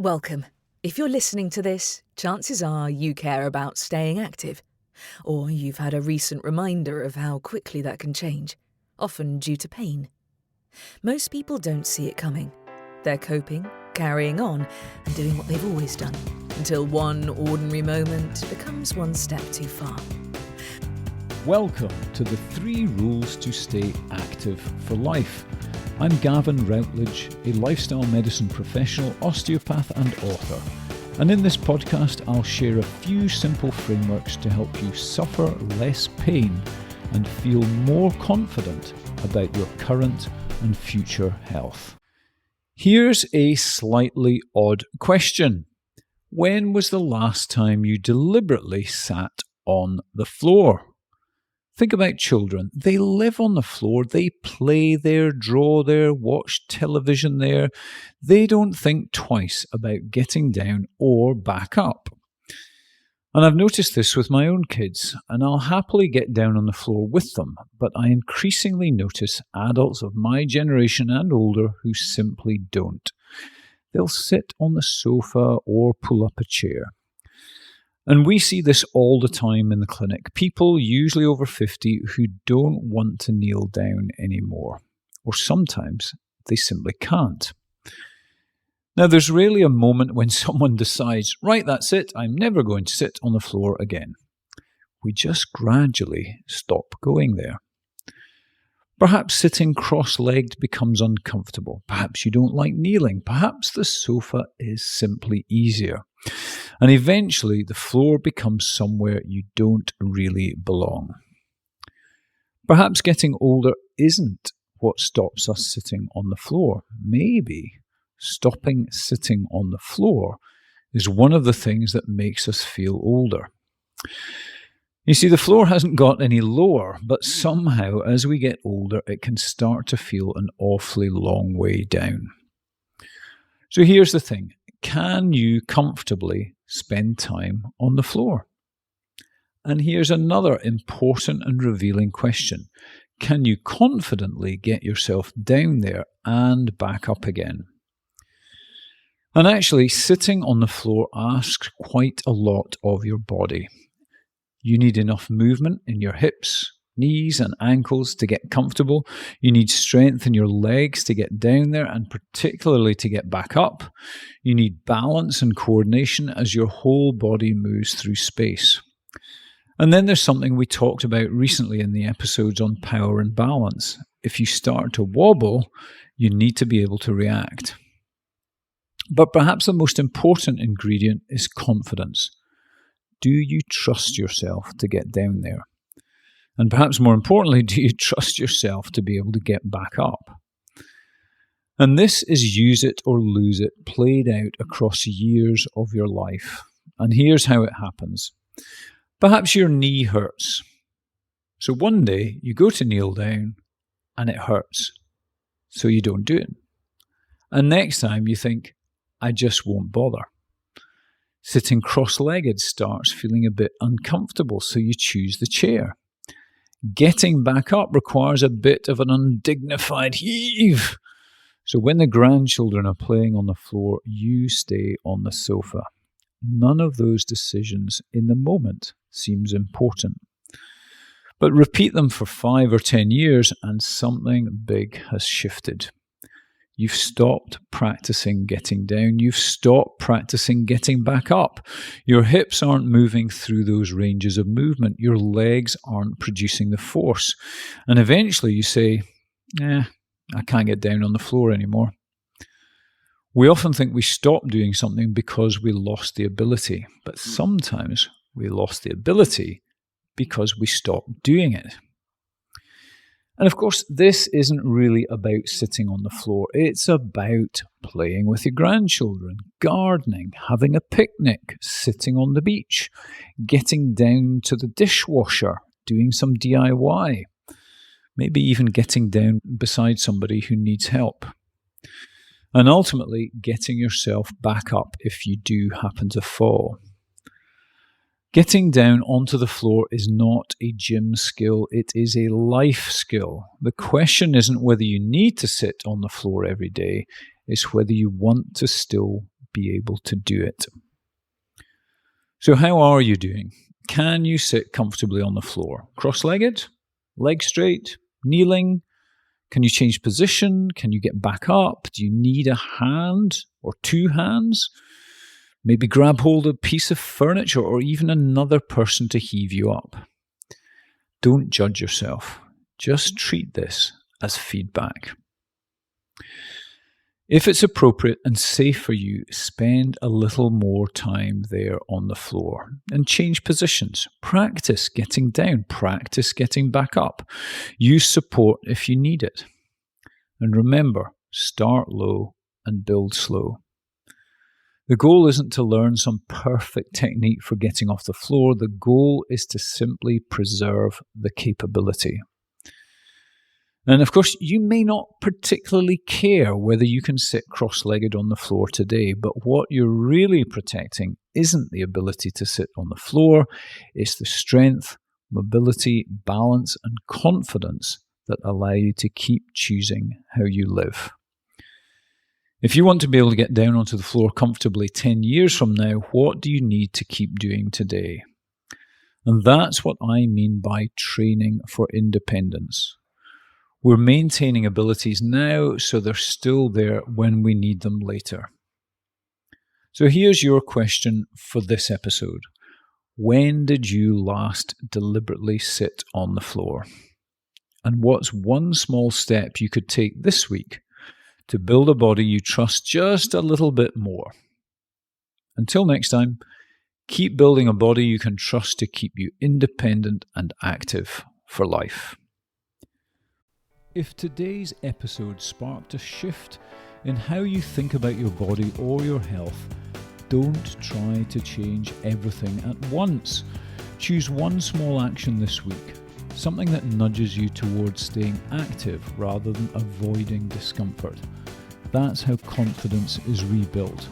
Welcome. If you're listening to this, chances are you care about staying active, or you've had a recent reminder of how quickly that can change, often due to pain. Most people don't see it coming. They're coping, carrying on, and doing what they've always done, until one ordinary moment becomes one step too far. Welcome to the 3 Rules to Stay Active for Life. I'm Gavin Routledge, a lifestyle medicine professional, osteopath and author. And in this podcast, I'll share a few simple frameworks to help you suffer less pain and feel more confident about your current and future health. Here's a slightly odd question. When was the last time you deliberately sat on the floor? Think about children. They live on the floor. They play there, draw there, watch television there. They don't think twice about getting down or back up. And I've noticed this with my own kids, and I'll happily get down on the floor with them, but I increasingly notice adults of my generation and older who simply don't. They'll sit on the sofa or pull up a chair. And we see this all the time in the clinic. People, usually over 50, who don't want to kneel down anymore. Or sometimes they simply can't. Now, there's rarely a moment when someone decides, right, that's it, I'm never going to sit on the floor again. We just gradually stop going there. Perhaps sitting cross-legged becomes uncomfortable. Perhaps you don't like kneeling. Perhaps the sofa is simply easier. And eventually the floor becomes somewhere you don't really belong. Perhaps getting older isn't what stops us sitting on the floor. Maybe stopping sitting on the floor is one of the things that makes us feel older. You see, the floor hasn't got any lower, but somehow as we get older, it can start to feel an awfully long way down. So here's the thing. Can you comfortably spend time on the floor? And here's another important and revealing question. Can you confidently get yourself down there and back up again? And actually, sitting on the floor asks quite a lot of your body. You need enough movement in your hips, knees and ankles to get comfortable. You need strength in your legs to get down there and particularly to get back up. You need balance and coordination as your whole body moves through space. And then there's something we talked about recently in the episodes on power and balance. If you start to wobble, you need to be able to react. But perhaps the most important ingredient is confidence. Do you trust yourself to get down there? And perhaps more importantly, do you trust yourself to be able to get back up? And this is use it or lose it played out across years of your life. And here's how it happens. Perhaps your knee hurts. So one day you go to kneel down and it hurts. So you don't do it. And next time you think, I just won't bother. Sitting cross-legged starts feeling a bit uncomfortable, so you choose the chair. Getting back up requires a bit of an undignified heave. So when the grandchildren are playing on the floor, you stay on the sofa. None of those decisions in the moment seems important. But repeat them for 5 or 10 years and something big has shifted. You've stopped practicing getting down. You've stopped practicing getting back up. Your hips aren't moving through those ranges of movement. Your legs aren't producing the force. And eventually you say, I can't get down on the floor anymore. We often think we stopped doing something because we lost the ability. But sometimes we lost the ability because we stopped doing it. And of course, this isn't really about sitting on the floor. It's about playing with your grandchildren, gardening, having a picnic, sitting on the beach, getting down to the dishwasher, doing some DIY, maybe even getting down beside somebody who needs help. And ultimately, getting yourself back up if you do happen to fall. Getting down onto the floor is not a gym skill, it is a life skill. The question isn't whether you need to sit on the floor every day, it's whether you want to still be able to do it. So how are you doing? Can you sit comfortably on the floor? Cross-legged? Legs straight? Kneeling? Can you change position? Can you get back up? Do you need a hand or two hands? Maybe grab hold of a piece of furniture or even another person to heave you up. Don't judge yourself. Just treat this as feedback. If it's appropriate and safe for you, spend a little more time there on the floor and change positions. Practice getting down, practice getting back up. Use support if you need it. And remember, start low and build slow. The goal isn't to learn some perfect technique for getting off the floor. The goal is to simply preserve the capability. And of course, you may not particularly care whether you can sit cross-legged on the floor today, but what you're really protecting isn't the ability to sit on the floor, it's the strength, mobility, balance, and confidence that allow you to keep choosing how you live. If you want to be able to get down onto the floor comfortably 10 years from now, what do you need to keep doing today? And that's what I mean by training for independence. We're maintaining abilities now so they're still there when we need them later. So here's your question for this episode. When did you last deliberately sit on the floor? And what's one small step you could take this week to build a body you trust just a little bit more? Until next time, keep building a body you can trust to keep you independent and active for life. If today's episode sparked a shift in how you think about your body or your health, don't try to change everything at once. Choose one small action this week, something that nudges you towards staying active rather than avoiding discomfort. That's how confidence is rebuilt.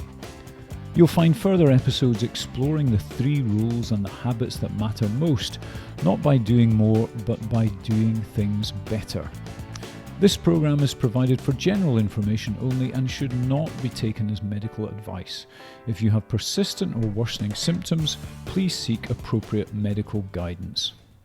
You'll find further episodes exploring the 3 rules and the habits that matter most, not by doing more, but by doing things better. This program is provided for general information only and should not be taken as medical advice. If you have persistent or worsening symptoms, please seek appropriate medical guidance.